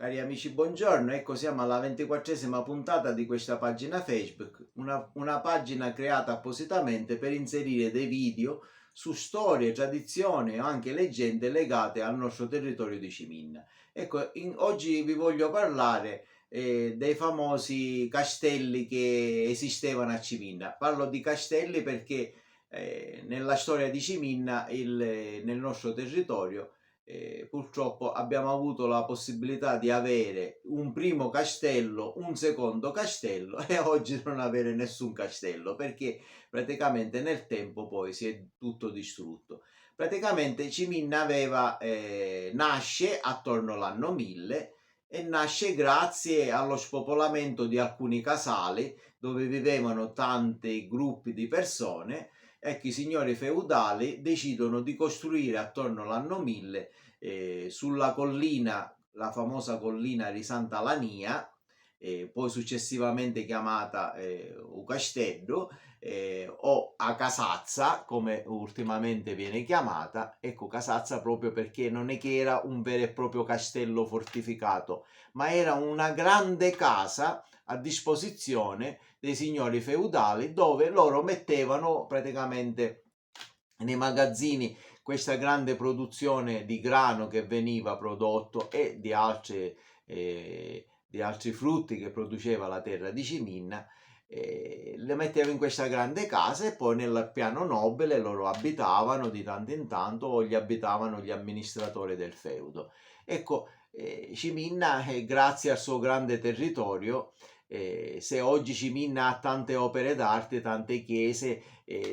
Cari amici, buongiorno. Ecco, siamo alla 24esima puntata di questa pagina Facebook, una pagina creata appositamente per inserire dei video su storie, tradizioni o anche leggende legate al nostro territorio di Ciminna. Ecco, oggi vi voglio parlare dei famosi castelli che esistevano a Ciminna. Parlo di castelli perché nella storia di Ciminna, nel nostro territorio, purtroppo abbiamo avuto la possibilità di avere un primo castello, un secondo castello e oggi non avere nessun castello perché praticamente nel tempo poi si è tutto distrutto. Praticamente Ciminna nasce attorno all'anno 1000 e nasce grazie allo spopolamento di alcuni casali dove vivevano tanti gruppi di persone. Ecco, i signori feudali decidono di costruire attorno all'anno 1000 sulla collina, la famosa collina di Santa Lania, poi successivamente chiamata Ucastello, o a Casazza, come ultimamente viene chiamata. Ecco, Casazza proprio perché non è che era un vero e proprio castello fortificato, ma era una grande casa a disposizione dei signori feudali dove loro mettevano praticamente nei magazzini questa grande produzione di grano che veniva prodotto e di altri frutti che produceva la terra di Ciminna. Le metteva in questa grande casa e poi nel piano nobile loro abitavano di tanto in tanto o gli abitavano gli amministratori del feudo. Ecco, Ciminna, grazie al suo grande territorio, se oggi Ciminna ha tante opere d'arte, tante chiese,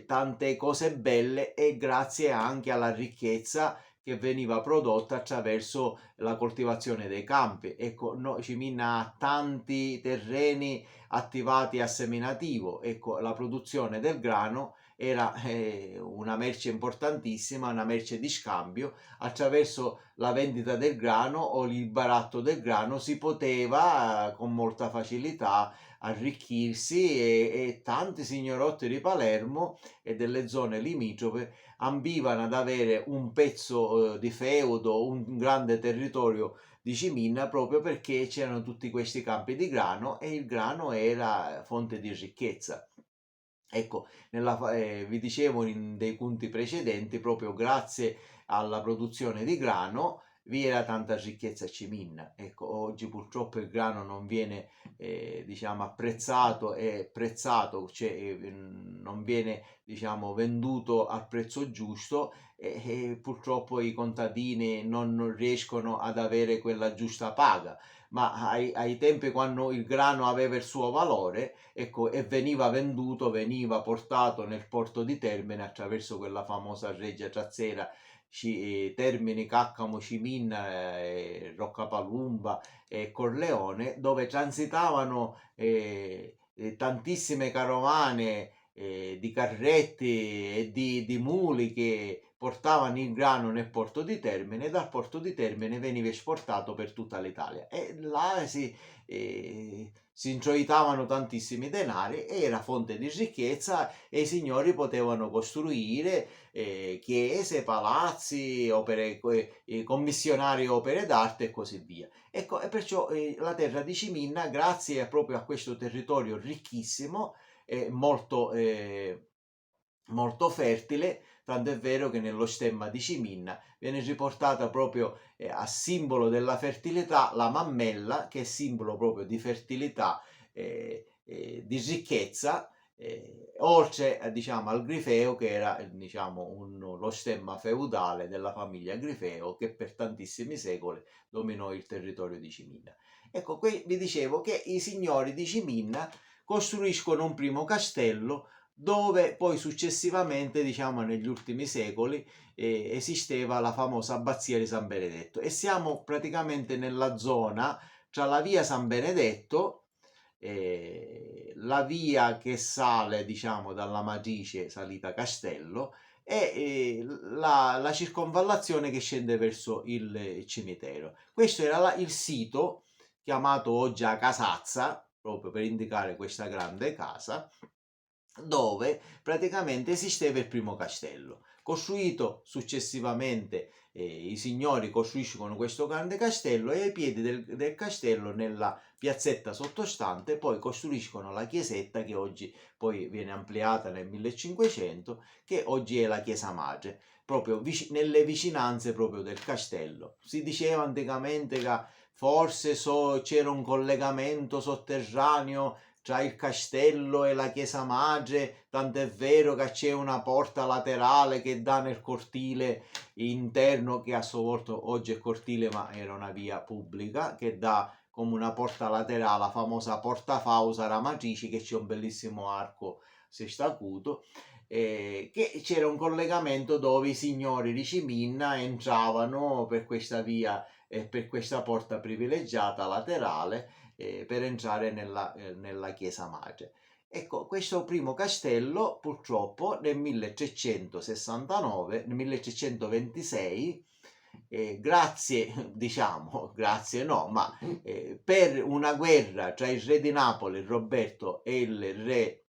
tante cose belle, e grazie anche alla ricchezza che veniva prodotta attraverso la coltivazione dei campi. Ecco, Ciminna ha tanti terreni attivati a seminativo. Ecco, la produzione del grano era una merce importantissima, una merce di scambio. Attraverso la vendita del grano o il baratto del grano si poteva con molta facilità arricchirsi, e tanti signorotti di Palermo e delle zone limitrofe ambivano ad avere un pezzo di feudo, un grande territorio di Ciminna, proprio perché c'erano tutti questi campi di grano e il grano era fonte di ricchezza. Ecco, vi dicevo in dei punti precedenti, proprio grazie alla produzione di grano vi era tanta ricchezza a Ciminna. Ecco, oggi purtroppo il grano non viene diciamo apprezzato e prezzato, cioè non viene diciamo venduto al prezzo giusto, e purtroppo i contadini non riescono ad avere quella giusta paga. Ma ai tempi, quando il grano aveva il suo valore, ecco, e veniva venduto, veniva portato nel porto di Termini attraverso quella famosa reggia trazzera Termini, Caccamo, Ciminna, Roccapalumba e Corleone, dove transitavano tantissime carovane di carretti e di muli che portavano il grano nel porto di Termini, e dal porto di Termini veniva esportato per tutta l'Italia, e là si introitavano tantissimi denari, e era fonte di ricchezza, e i signori potevano costruire chiese, palazzi, commissionare opere d'arte e così via. Ecco, e perciò la terra di Ciminna, grazie proprio a questo territorio ricchissimo, molto, molto fertile, tanto è vero che nello stemma di Ciminna viene riportata proprio a simbolo della fertilità la mammella, che è simbolo proprio di fertilità, di ricchezza, oltre diciamo, al grifeo, che era diciamo, lo stemma feudale della famiglia Grifeo, che per tantissimi secoli dominò il territorio di Ciminna. Ecco, qui vi dicevo che i signori di Ciminna costruiscono un primo castello, dove poi successivamente, diciamo negli ultimi secoli, esisteva la famosa abbazia di San Benedetto, e siamo praticamente nella zona tra la via San Benedetto, la via che sale diciamo dalla matrice salita Castello, e la circonvallazione che scende verso il cimitero. Questo era il sito chiamato oggi a Casazza, proprio per indicare questa grande casa, dove praticamente esisteva il primo castello. Costruito successivamente, i signori costruiscono questo grande castello e ai piedi del castello, nella piazzetta sottostante, poi costruiscono la chiesetta che oggi poi viene ampliata nel 1500, che oggi è la chiesa madre, proprio nelle vicinanze proprio del castello. Si diceva anticamente che forse c'era un collegamento sotterraneo tra il castello e la chiesa madre, tant'è vero che c'è una porta laterale che dà nel cortile interno, che a suo volta oggi è cortile ma era una via pubblica, che dà come una porta laterale, la famosa porta Fausa Ramatrici, che c'è un bellissimo arco sestacuto, che c'era un collegamento dove i signori di Ciminna entravano per questa via e per questa porta privilegiata laterale, per entrare nella chiesa madre. Ecco, questo primo castello purtroppo nel 1369, nel 1326, grazie, diciamo, grazie no, ma per una guerra tra il re di Napoli, Roberto, e il re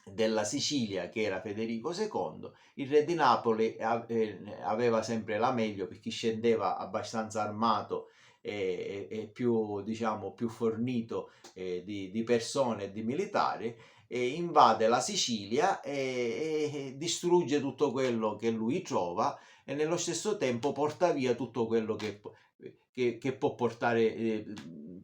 della Sicilia, che era Federico II, il re di Napoli aveva sempre la meglio perché scendeva abbastanza armato e più, diciamo, più fornito di persone e di militari, e invade la Sicilia e distrugge tutto quello che lui trova, e nello stesso tempo porta via tutto quello che può portare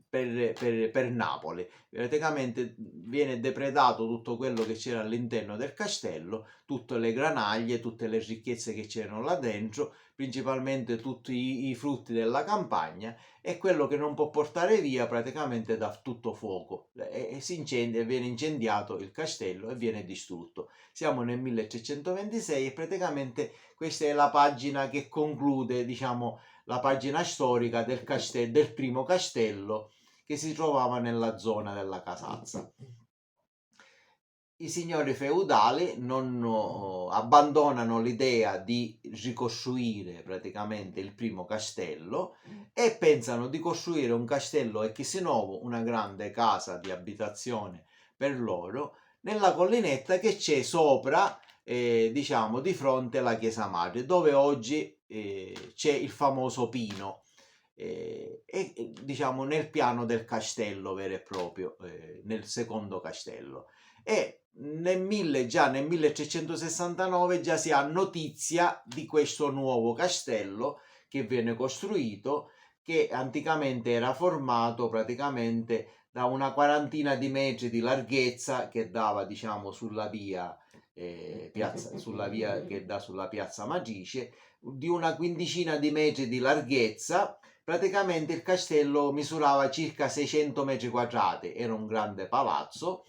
per Napoli. Praticamente viene depredato tutto quello che c'era all'interno del castello, tutte le granaglie, tutte le ricchezze che c'erano là dentro, principalmente tutti i frutti della campagna, e quello che non può portare via praticamente dà tutto fuoco, e si incendia, viene incendiato il castello e viene distrutto. Siamo nel 1326 e praticamente questa è la pagina che conclude, diciamo, la pagina storica del primo castello che si trovava nella zona della Casazza. I signori feudali non abbandonano l'idea di ricostruire praticamente il primo castello e pensano di costruire un castello ex novo, una grande casa di abitazione per loro, nella collinetta che c'è sopra, diciamo, di fronte alla chiesa madre, dove oggi c'è il famoso pino, e diciamo nel piano del castello vero e proprio, nel secondo castello. E già nel 1369 già si ha notizia di questo nuovo castello che viene costruito, che anticamente era formato praticamente da una quarantina di metri di larghezza che dava, diciamo, sulla via sulla via che dà sulla piazza Magice, di una quindicina di metri di larghezza. Praticamente il castello misurava circa 600 metri quadrati, era un grande palazzo.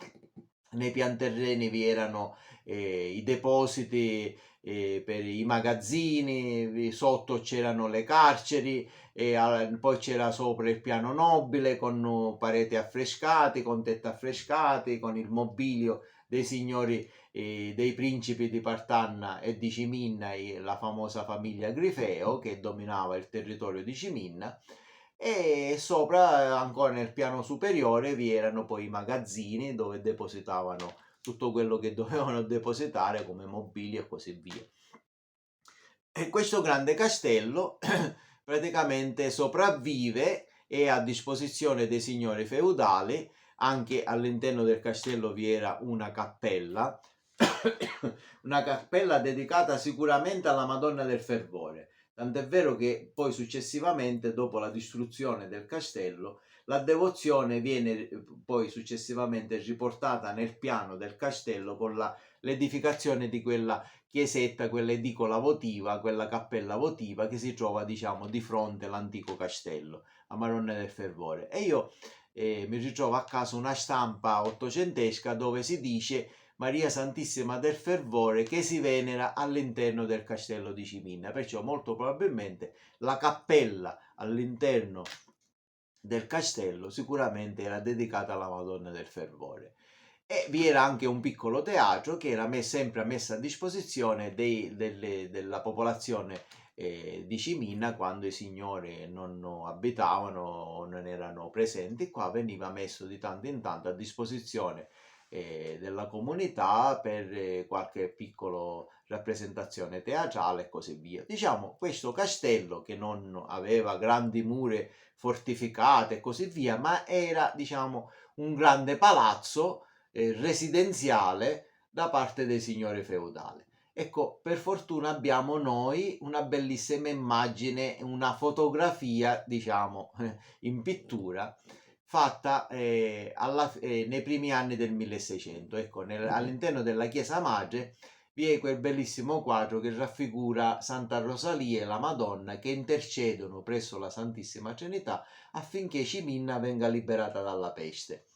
Nei pianterreni vi erano i depositi per i magazzini, sotto c'erano le carceri, poi c'era sopra il piano nobile con pareti affrescate, con tetti affrescati, con il mobilio dei signori, dei principi di Partanna e di Ciminna, la famosa famiglia Grifeo che dominava il territorio di Ciminna. E sopra, ancora nel piano superiore, vi erano poi i magazzini dove depositavano tutto quello che dovevano depositare come mobili e così via. E questo grande castello praticamente sopravvive e è a disposizione dei signori feudali. Anche all'interno del castello vi era una cappella una cappella dedicata sicuramente alla Madonna del Fervore. Tant'è vero che poi successivamente, dopo la distruzione del castello, la devozione viene poi successivamente riportata nel piano del castello con l'edificazione di quella chiesetta, quella edicola votiva, quella cappella votiva che si trova, diciamo, di fronte all'antico castello, a Madonna del Fervore. E io mi ritrovo a casa una stampa ottocentesca dove si dice Maria Santissima del Fervore, che si venera all'interno del castello di Ciminna, perciò molto probabilmente la cappella all'interno del castello sicuramente era dedicata alla Madonna del Fervore. E vi era anche un piccolo teatro che era sempre messo a disposizione della popolazione di Ciminna quando i signori non abitavano o non erano presenti. Qua veniva messo di tanto in tanto a disposizione della comunità per qualche piccola rappresentazione teatrale e così via. Diciamo, questo castello, che non aveva grandi mura fortificate e così via, ma era, diciamo, un grande palazzo residenziale da parte dei signori feudali. Ecco, per fortuna abbiamo noi una bellissima immagine, una fotografia, diciamo, in pittura, fatta nei primi anni del 1600. Ecco, all'interno della chiesa madre vi è quel bellissimo quadro che raffigura Santa Rosalia e la Madonna che intercedono presso la Santissima Trinità affinché Ciminna venga liberata dalla peste.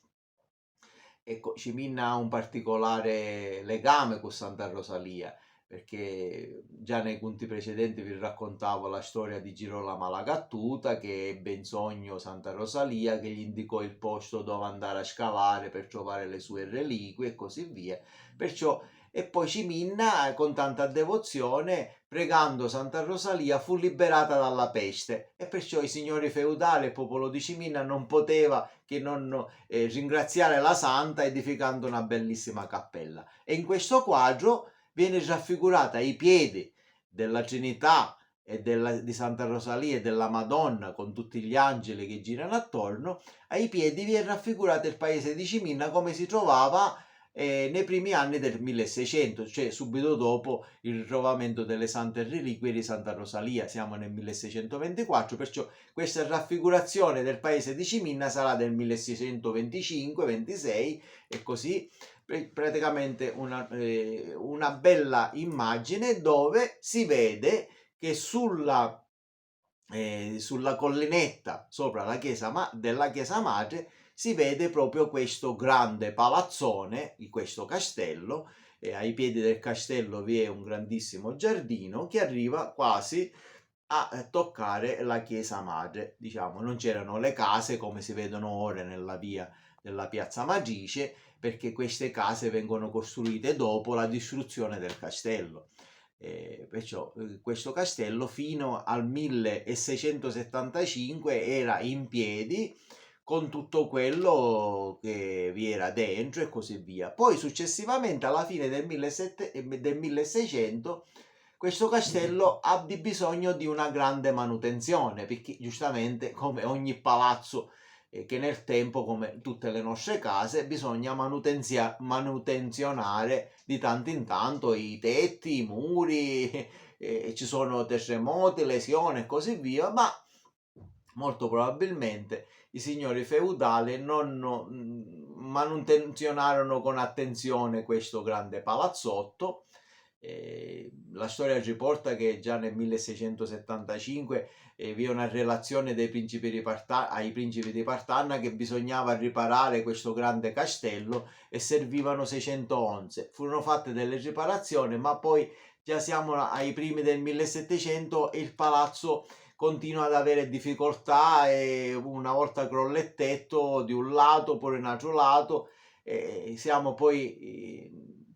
Ecco, Ciminna ha un particolare legame con Santa Rosalia, perché già nei punti precedenti vi raccontavo la storia di Girolamo la Cattuta, che ebbe in sogno Santa Rosalia, che gli indicò il posto dove andare a scavare per trovare le sue reliquie e così via. Perciò, e poi Ciminna, con tanta devozione, pregando Santa Rosalia, fu liberata dalla peste, e perciò i signori feudali, il popolo di Ciminna, non poteva che non ringraziare la santa edificando una bellissima cappella. E in questo quadro viene raffigurata ai piedi della Trinità e di Santa Rosalia e della Madonna, con tutti gli angeli che girano attorno. Ai piedi viene raffigurato il paese di Ciminna come si trovava nei primi anni del 1600, cioè subito dopo il ritrovamento delle sante reliquie di Santa Rosalia. Siamo nel 1624, perciò questa raffigurazione del paese di Ciminna sarà del 1625-26, e così praticamente una bella immagine dove si vede che sulla collinetta sopra la chiesa della chiesa madre si vede proprio questo grande palazzone di questo castello, e ai piedi del castello vi è un grandissimo giardino che arriva quasi a toccare la chiesa madre. Diciamo, non c'erano le case come si vedono ora nella via della piazza Magice, perché queste case vengono costruite dopo la distruzione del castello. Perciò questo castello fino al 1675 era in piedi con tutto quello che vi era dentro e così via. Poi successivamente, alla fine del 1600, questo castello ha bisogno di una grande manutenzione, perché giustamente, come ogni palazzo che nel tempo, come tutte le nostre case, bisogna manutenzionare di tanto in tanto i tetti, i muri, ci sono terremoti, lesioni e così via, ma molto probabilmente i signori feudali non manutenzionarono con attenzione questo grande palazzotto. La storia riporta che già nel 1675 vi è una relazione dei principi ai principi di Partanna che bisognava riparare questo grande castello e servivano 600 onze. Furono fatte delle riparazioni, ma poi già siamo ai primi del 1700 e il palazzo continua ad avere difficoltà, e una volta crolla il tetto di un lato, poi un altro lato, e siamo poi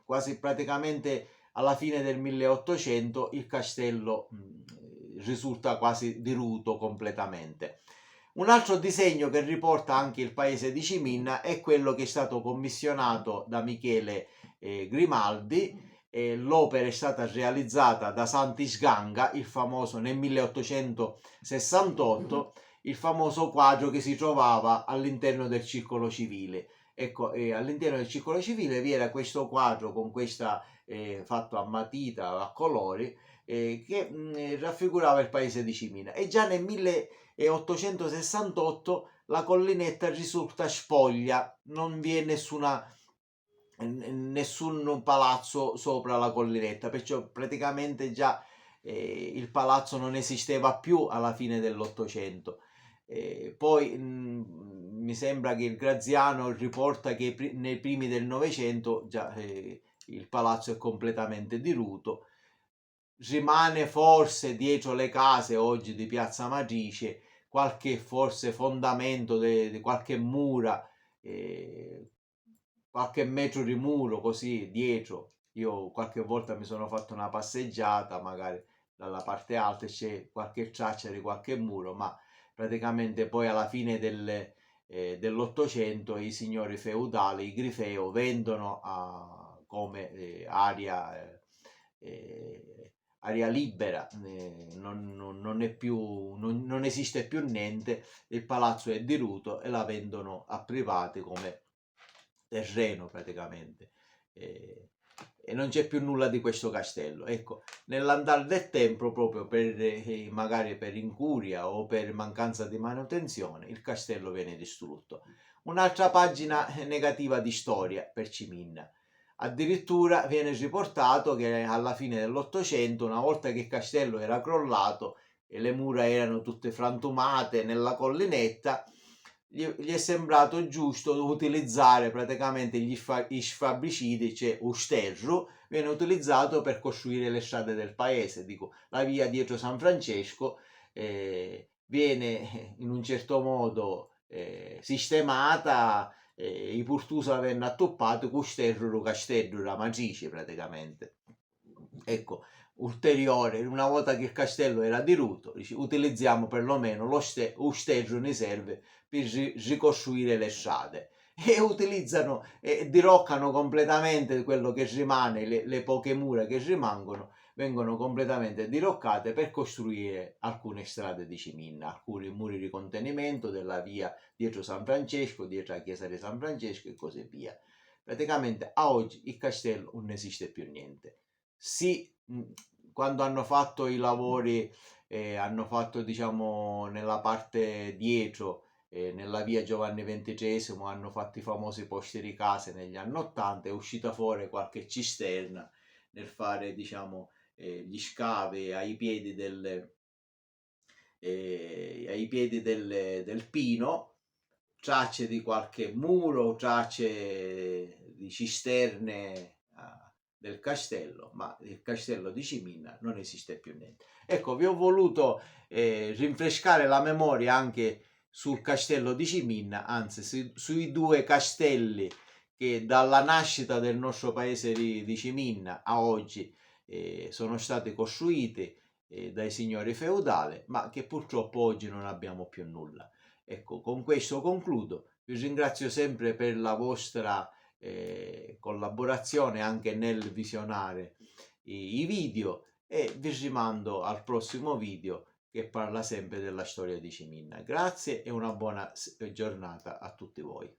quasi praticamente alla fine del 1800 il castello risulta quasi diruto completamente. Un altro disegno che riporta anche il paese di Ciminna è quello che è stato commissionato da Michele Grimaldi. L'opera è stata realizzata da Sant'Isganga, il famoso, nel 1868, il famoso quadro che si trovava all'interno del circolo civile. Ecco, all'interno del circolo civile vi era questo quadro con questa fatto a matita, a colori, che raffigurava il paese di Ciminna. E già nel 1868 la collinetta risulta spoglia, non vi è nessun palazzo sopra la collinetta, perciò praticamente già il palazzo non esisteva più alla fine dell'Ottocento. Poi mi sembra che il Graziano riporta che nei primi del Novecento già il palazzo è completamente diruto. Rimane forse dietro le case oggi di Piazza Matrice qualche forse fondamento di qualche mura, qualche metro di muro così dietro. Io qualche volta mi sono fatto una passeggiata, magari dalla parte alta c'è qualche traccia di qualche muro, ma praticamente poi alla fine dell'Ottocento i signori feudali, i Grifeo, vendono come aria libera, non esiste più niente, il palazzo è diruto e la vendono a privati come terreno praticamente. E non c'è più nulla di questo castello. Ecco, nell'andare del tempo, proprio magari per incuria o per mancanza di manutenzione, il castello viene distrutto. Un'altra pagina negativa di storia per Ciminna. Addirittura viene riportato che alla fine dell'Ottocento, una volta che il castello era crollato e le mura erano tutte frantumate nella collinetta, gli è sembrato giusto utilizzare praticamente gli sfabbricidi, cioè Usterru, viene utilizzato per costruire le strade del paese. Dico, la via dietro San Francesco viene in un certo modo sistemata, i Purtusa venne attoppato, Usterru castello, la matrice praticamente. Ecco, ulteriore, una volta che il castello era diruto, utilizziamo perlomeno lo Usterru ne serve per ricostruire le strade, e utilizzano e diroccano completamente quello che rimane, le poche mura che rimangono vengono completamente diroccate per costruire alcune strade di Ciminna, alcuni muri di contenimento della via dietro San Francesco, dietro la chiesa di San Francesco e così via. Praticamente a oggi il castello non esiste più niente. Sì, quando hanno fatto i lavori, hanno fatto diciamo nella parte dietro, nella via Giovanni XXIII, hanno fatto i famosi posti di case negli anni '80, è uscita fuori qualche cisterna nel fare diciamo gli scavi ai piedi del pino, tracce di qualche muro, tracce di cisterne del castello, ma il castello di Ciminna non esiste più niente. Ecco, vi ho voluto rinfrescare la memoria anche sul castello di Ciminna, anzi sui due castelli che dalla nascita del nostro paese di Ciminna a oggi sono stati costruiti dai signori feudali, ma che purtroppo oggi non abbiamo più nulla. Ecco, con questo concludo. Vi ringrazio sempre per la vostra collaborazione anche nel visionare i video, e vi rimando al prossimo video che parla sempre della storia di Ciminna. Grazie e una buona giornata a tutti voi.